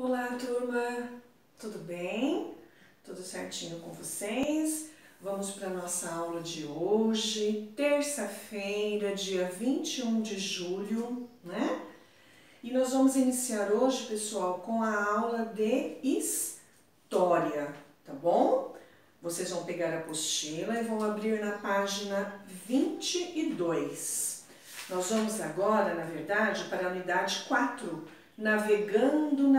Olá, turma! Tudo bem? Tudo certinho com vocês? Vamos para a nossa aula de hoje, terça-feira, dia 21 de julho, né? E nós vamos iniciar hoje, pessoal, com a aula de História, tá bom? Vocês vão pegar a apostila e vão abrir na página 22. Nós vamos agora, na verdade, para a unidade 4, Navegando,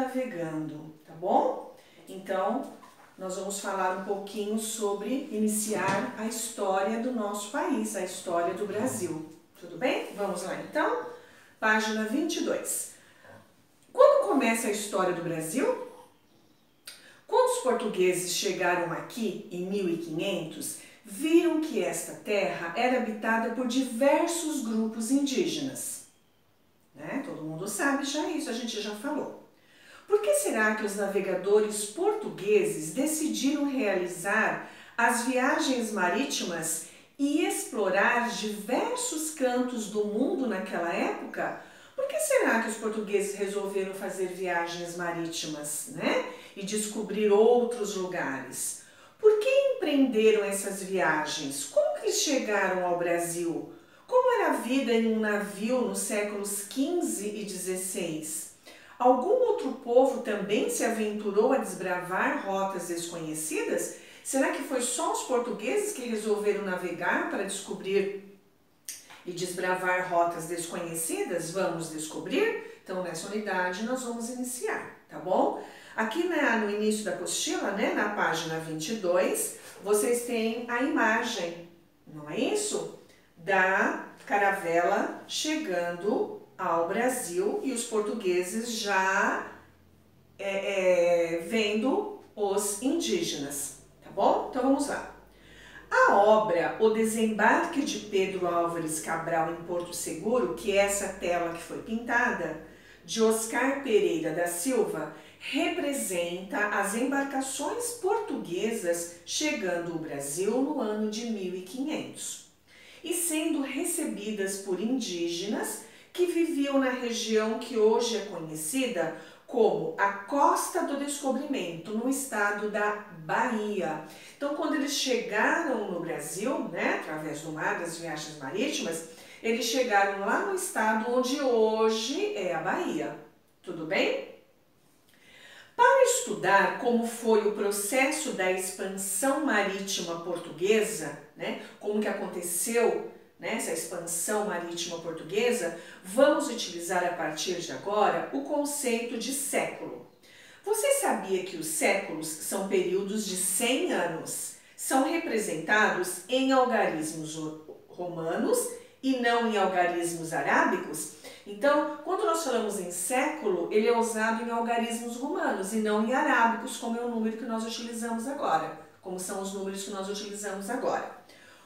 tá bom? Então, nós vamos falar um pouquinho sobre iniciar a história do nosso país, a história do Brasil. Tudo bem? Vamos lá então? Página 22. Quando começa a história do Brasil? Quando os portugueses chegaram aqui em 1500, viram que esta terra era habitada por diversos grupos indígenas. Né? Todo mundo sabe já isso, a gente já falou. Por que será que os navegadores portugueses decidiram realizar as viagens marítimas e explorar diversos cantos do mundo naquela época? Por que será que os portugueses resolveram fazer viagens marítimas, né? E descobrir outros lugares? Por que empreenderam essas viagens? Como que eles chegaram ao Brasil? Como era a vida em um navio nos séculos XV e XVI? Algum outro povo também se aventurou a desbravar rotas desconhecidas? Será que foi só os portugueses que resolveram navegar para descobrir e desbravar rotas desconhecidas? Vamos descobrir? Então, nessa unidade, nós vamos iniciar, tá bom? Aqui no início da apostila, né, na página 22, vocês têm a imagem, não é isso? Da caravela chegando ao Brasil e os portugueses já vendo os indígenas, tá bom? Então vamos lá. A obra O Desembarque de Pedro Álvares Cabral em Porto Seguro, que é essa tela que foi pintada, de Oscar Pereira da Silva, representa as embarcações portuguesas chegando ao Brasil no ano de 1500 e sendo recebidas por indígenas que viviam na região que hoje é conhecida como a Costa do Descobrimento, no estado da Bahia. Então, quando eles chegaram no Brasil, né, através do mar, das viagens marítimas, eles chegaram lá no estado onde hoje é a Bahia. Tudo bem? Para estudar como foi o processo da expansão marítima portuguesa, né, como que aconteceu, né, essa expansão marítima portuguesa, vamos utilizar a partir de agora o conceito de século. Você sabia que os séculos são períodos de 100 anos? São representados em algarismos romanos e não em algarismos arábicos? Então, quando nós falamos em século, ele é usado em algarismos romanos e não em arábicos, como é o número que nós utilizamos agora, como são os números que nós utilizamos agora.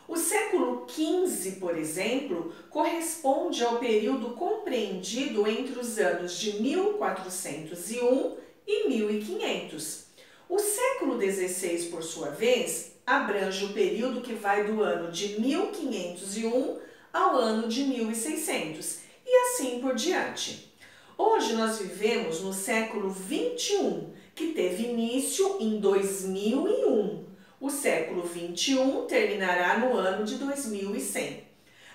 O século XV, por exemplo, corresponde ao período compreendido entre os anos de 1401 e 1500. O século XVI, por sua vez, abrange o período que vai do ano de 1501 ao ano de 1600. E assim por diante. Hoje nós vivemos no século XXI, que teve início em 2001. O século XXI terminará no ano de 2100.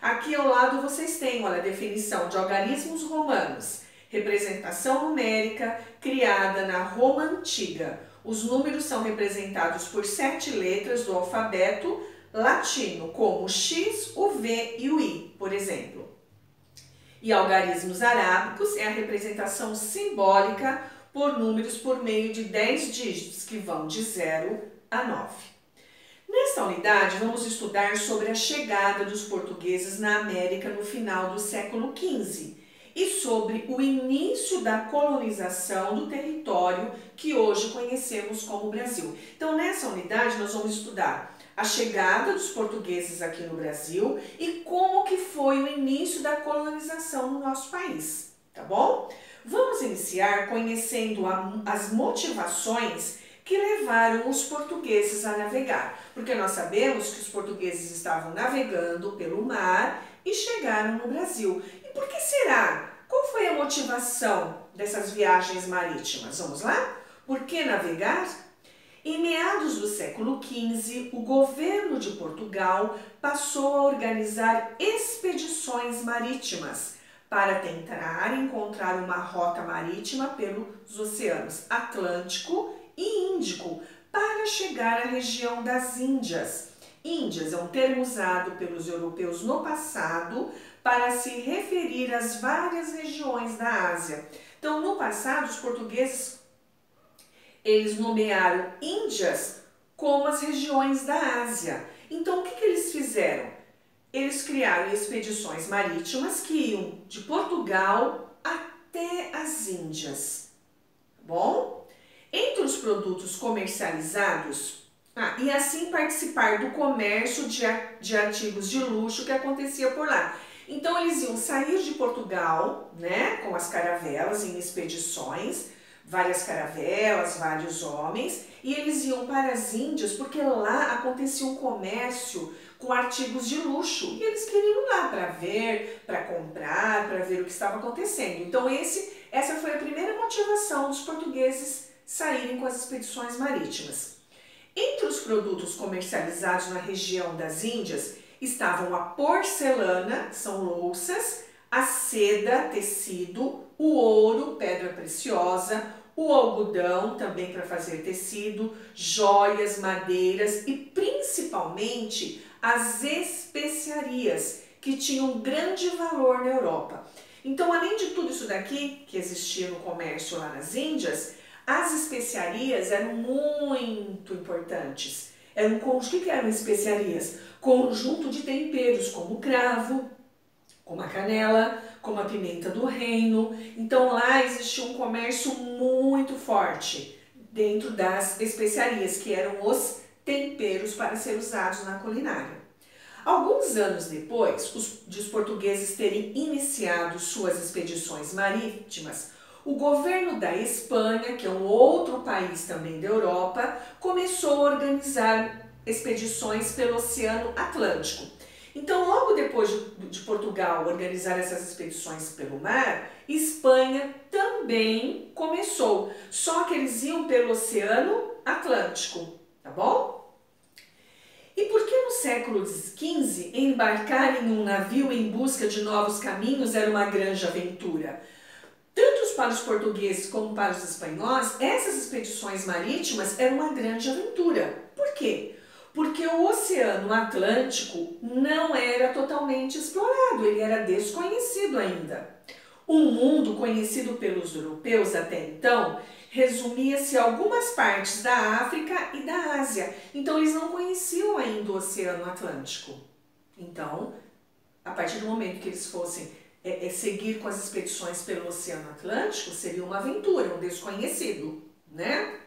Aqui ao lado vocês têm, olha, a definição de algarismos romanos. Representação numérica criada na Roma Antiga. Os números são representados por 7 letras do alfabeto latino, como o X, o V e o I, por exemplo. E algarismos arábicos é a representação simbólica por números por meio de 10 dígitos, que vão de 0 a 9. Nesta unidade, vamos estudar sobre a chegada dos portugueses na América no final do século XV e sobre o início da colonização do território que hoje conhecemos como Brasil. Então, nessa unidade, nós vamos estudar a chegada dos portugueses aqui no Brasil e como que foi o início da colonização no nosso país, tá bom? Vamos iniciar conhecendo as motivações que levaram os portugueses a navegar, porque nós sabemos que os portugueses estavam navegando pelo mar e chegaram no Brasil. E por que será? Qual foi a motivação dessas viagens marítimas? Vamos lá? Por que navegar? Em meados do século XV, o governo de Portugal passou a organizar expedições marítimas para tentar encontrar uma rota marítima pelos oceanos Atlântico e Índico para chegar à região das Índias. Índias é um termo usado pelos europeus no passado para se referir às várias regiões da Ásia. Então, no passado, os portugueses eles nomearam Índias como as regiões da Ásia. Então, o que eles fizeram? Eles criaram expedições marítimas que iam de Portugal até as Índias. Bom? Entre os produtos comercializados, e assim participar do comércio de artigos de luxo que acontecia por lá. Então, eles iam sair de Portugal, né, com as caravelas em expedições, várias caravelas, vários homens, e eles iam para as Índias porque lá acontecia um comércio com artigos de luxo e eles queriam ir lá para ver, para comprar, para ver o que estava acontecendo. Então essa foi a primeira motivação dos portugueses saírem com as expedições marítimas. Entre os produtos comercializados na região das Índias estavam a porcelana, são louças, a seda, tecido, o ouro, pedra preciosa, o algodão, também para fazer tecido, joias, madeiras e principalmente as especiarias, que tinham grande valor na Europa. Então, além de tudo isso daqui, que existia no comércio lá nas Índias, as especiarias eram muito importantes. O que eram especiarias? Conjunto de temperos, como o cravo, como a canela, como a pimenta do reino. Então lá existia um comércio muito forte dentro das especiarias, que eram os temperos para ser usados na culinária. Alguns anos depois de os portugueses terem iniciado suas expedições marítimas, o governo da Espanha, que é um outro país também da Europa, começou a organizar expedições pelo Oceano Atlântico. Então, logo depois de Portugal organizar essas expedições pelo mar, Espanha também começou, só que eles iam pelo Oceano Atlântico, tá bom? E por que no século XV embarcar em um navio em busca de novos caminhos era uma grande aventura? Tanto para os portugueses como para os espanhóis, essas expedições marítimas eram uma grande aventura. Por quê? Porque o Oceano Atlântico não era totalmente explorado, ele era desconhecido ainda. O mundo conhecido pelos europeus até então resumia-se a algumas partes da África e da Ásia, então eles não conheciam ainda o Oceano Atlântico. Então, a partir do momento que eles fossem seguir com as expedições pelo Oceano Atlântico, seria uma aventura, um desconhecido, né?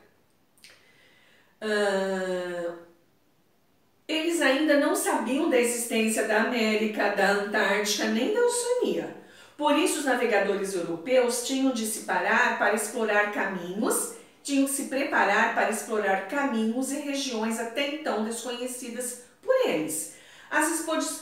Eles ainda não sabiam da existência da América, da Antártica, nem da Oceania. Por isso, os navegadores europeus tinham de se parar para explorar caminhos, tinham que se preparar para explorar caminhos e regiões até então desconhecidas por eles. As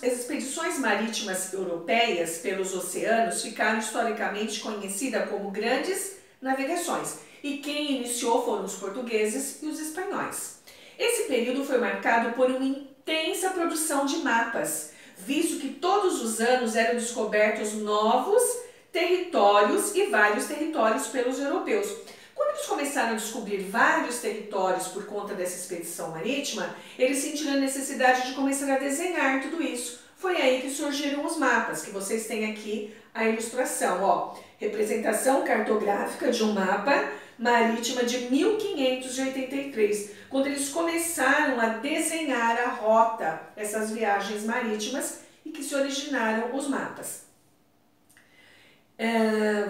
expedições marítimas europeias pelos oceanos ficaram historicamente conhecidas como grandes navegações, e quem iniciou foram os portugueses e os espanhóis. Esse período foi marcado por uma intensa produção de mapas, visto que todos os anos eram descobertos novos territórios e vários territórios pelos europeus. Quando eles começaram a descobrir vários territórios por conta dessa expedição marítima, eles sentiram a necessidade de começar a desenhar tudo isso. Foi aí que surgiram os mapas, que vocês têm aqui a ilustração, ó, representação cartográfica de um mapa marítima de 1583, quando eles começaram a desenhar a rota dessas viagens marítimas e que se originaram os mapas.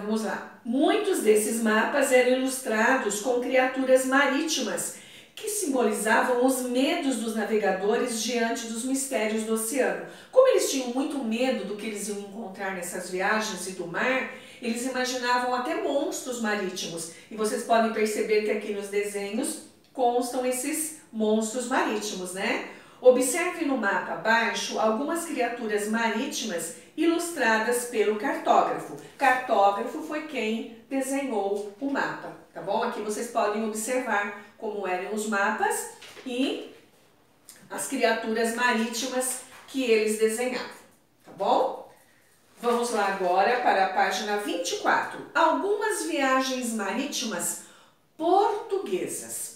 Vamos lá. Muitos desses mapas eram ilustrados com criaturas marítimas que simbolizavam os medos dos navegadores diante dos mistérios do oceano. Como eles tinham muito medo do que eles iam encontrar nessas viagens e do mar, eles imaginavam até monstros marítimos. E vocês podem perceber que aqui nos desenhos constam esses monstros marítimos, né? Observe no mapa abaixo algumas criaturas marítimas ilustradas pelo cartógrafo. Cartógrafo foi quem desenhou o mapa, tá bom? Aqui vocês podem observar como eram os mapas e as criaturas marítimas que eles desenhavam, tá bom? Vamos lá agora para a página 24. Algumas viagens marítimas portuguesas.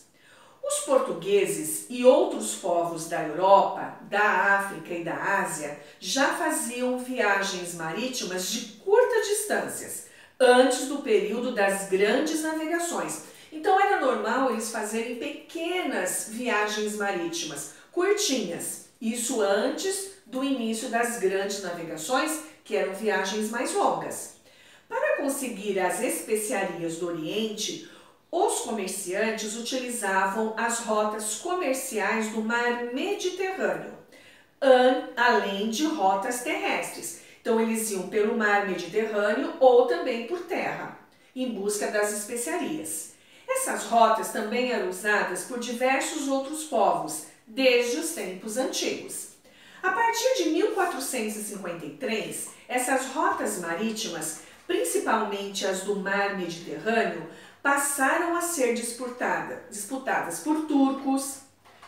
Os portugueses e outros povos da Europa, da África e da Ásia já faziam viagens marítimas de curtas distâncias, antes do período das grandes navegações. Então era normal eles fazerem pequenas viagens marítimas, curtinhas, isso antes do início das grandes navegações, que eram viagens mais longas. Para conseguir as especiarias do Oriente, os comerciantes utilizavam as rotas comerciais do mar Mediterrâneo, além de rotas terrestres. Então eles iam pelo mar Mediterrâneo ou também por terra, em busca das especiarias. Essas rotas também eram usadas por diversos outros povos, desde os tempos antigos. A partir de 1453, essas rotas marítimas, principalmente as do mar Mediterrâneo, passaram a ser disputadas por turcos,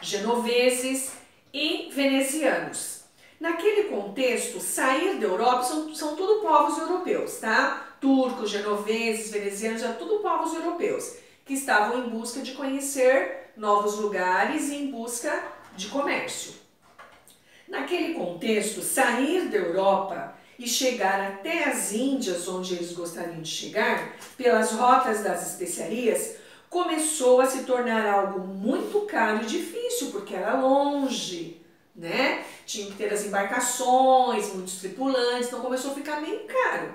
genoveses e venezianos. Naquele contexto, sair da Europa são tudo povos europeus, tá? Turcos, genoveses, venezianos, são tudo povos europeus, que estavam em busca de conhecer novos lugares e em busca de comércio. Naquele contexto, sair da Europa e chegar até as Índias, onde eles gostariam de chegar, pelas rotas das especiarias, começou a se tornar algo muito caro e difícil, porque era longe, né? Tinha que ter as embarcações, muitos tripulantes, então começou a ficar meio caro.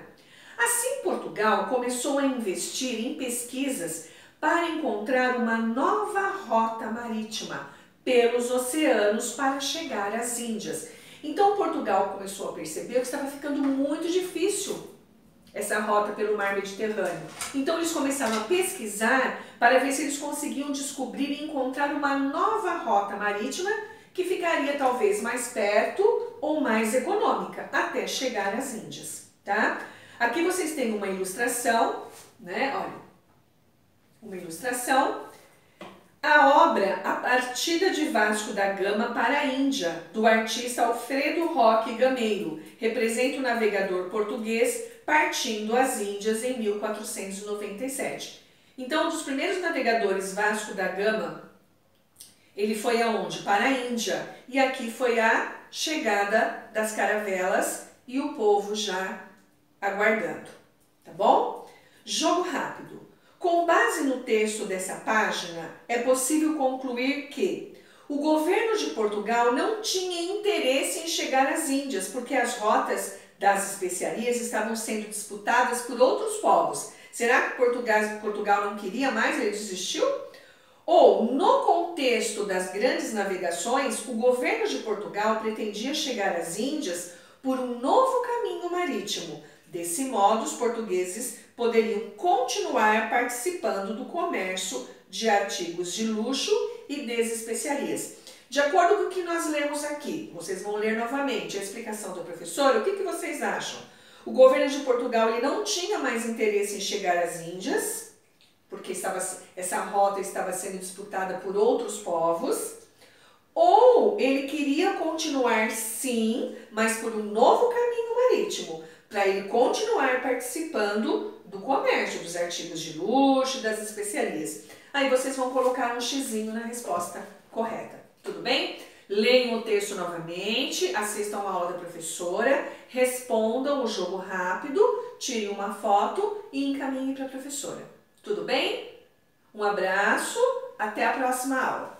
Assim, Portugal começou a investir em pesquisas para encontrar uma nova rota marítima pelos oceanos para chegar às Índias. Então Portugal começou a perceber que estava ficando muito difícil essa rota pelo mar Mediterrâneo. Então eles começaram a pesquisar para ver se eles conseguiam descobrir e encontrar uma nova rota marítima que ficaria talvez mais perto ou mais econômica até chegar às Índias, tá? Aqui vocês têm uma ilustração, né? Olha, uma ilustração. A obra A Partida de Vasco da Gama para a Índia, do artista Alfredo Roque Gameiro, representa o navegador português partindo às Índias em 1497. Então, um dos primeiros navegadores, Vasco da Gama, ele foi aonde? Para a Índia. E aqui foi a chegada das caravelas e o povo já aguardando, tá bom? Jogo rápido. Com base no texto dessa página, é possível concluir que o governo de Portugal não tinha interesse em chegar às Índias, porque as rotas das especiarias estavam sendo disputadas por outros povos. Será que Portugal não queria mais? Ele desistiu? Ou, no contexto das grandes navegações, o governo de Portugal pretendia chegar às Índias por um novo caminho marítimo. Desse modo, os portugueses poderiam continuar participando do comércio de artigos de luxo e das especiarias. De acordo com o que nós lemos aqui, vocês vão ler novamente a explicação da professora, o que vocês acham? O governo de Portugal ele não tinha mais interesse em chegar às Índias, porque essa rota estava sendo disputada por outros povos, ou ele queria continuar sim, mas por um novo caminho marítimo, para ele continuar participando do comércio, dos artigos de luxo, das especiarias. Aí vocês vão colocar um xizinho na resposta correta, tudo bem? Leiam o texto novamente, assistam a aula da professora, respondam o jogo rápido, tirem uma foto e encaminhem para a professora. Tudo bem? Um abraço, até a próxima aula.